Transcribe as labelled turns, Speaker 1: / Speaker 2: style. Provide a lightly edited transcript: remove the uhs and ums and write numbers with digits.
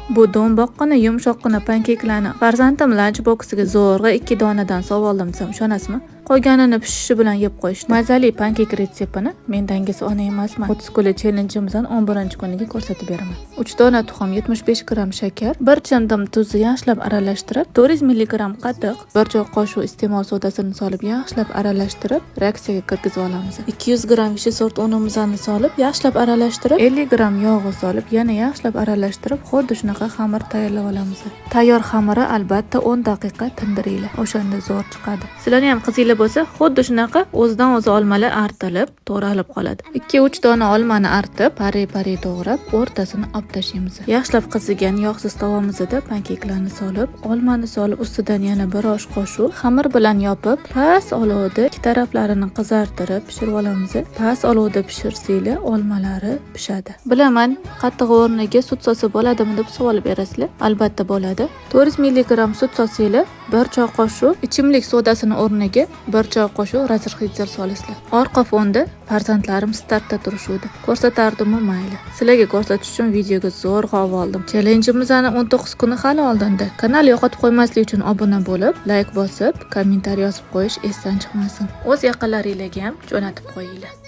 Speaker 1: Bu do'mboqqina yumshoqqina pankeklarni farzandim lunch boksiga zo'rg'a 2 donadan sovoldim desam ishonasizmi? Qolganini pishishi bilan yeb qo'yishdi. Mazali pankek retseptini men dangisi ona emasman. 30 kunlik challenge'imizdan 11-kuniga ko'rsatib beraman. 3 dona tuxum, 75 gramm shakar, 1 chimdim tuzni yaxshilab aralashtirib, 400 mg qatiq, 1 choy qoshiq iste'mol sodasini solib yaxshilab aralashtirib, reaksiyaga kirgizib olamiz. 200 gramm vishi sort unimizni solib yaxshilab aralashtirib, 50 gramm yog' solib, yana yaxshilab aralashtirib, xuddi shunaqa xamir tayyorlab olamiz. Tayyor xamirni albatta 10 daqiqa tindiringlar. O'shanda zo'r chiqadi. Sizlarning ham qizinglar bo'lsa, xuddi shunaqa o'zidan o'zi olmalar artilib, to'ralib qoladi. 2-3 dona olmani artib, pare-pare to'g'rab, o'rtasini olib tashlaymiz. Yaxshilab qizigan yog'siz tovamizda pankeklarni solib, olmani solib, ustidan yana 1 osh qoshiq xamir bilan yopib, past olovda ikki taraflarini qizartirib pishirib olamiz. Past olovda pishirsanglar, olmalari pishadi. Bilaman, qattiq o'rniga sut solsa bo'ladimi deb savol berasizlar. Albatta bo'ladi. 400 mg sut solsanglar, 1 choy qoshiq ichimlik sodasini o'rniga 1 choy qoshiq razrxitzer solasizlar. Orqa fonda farzandlarim startda turishudi. Ko'rsatardim mayli. Sizlarga ko'rsatish uchun videoga zo'rg'a oldim. Challenge'imizni 19 kuni hali oldinda. Kanal yo'qotib qo'ymaslik uchun obuna bo'lib, like bosib, kommentariy yozib qo'yish esdan chiqmasin. O'z yaqinlaringizga ham jo'natib qo'yinglar.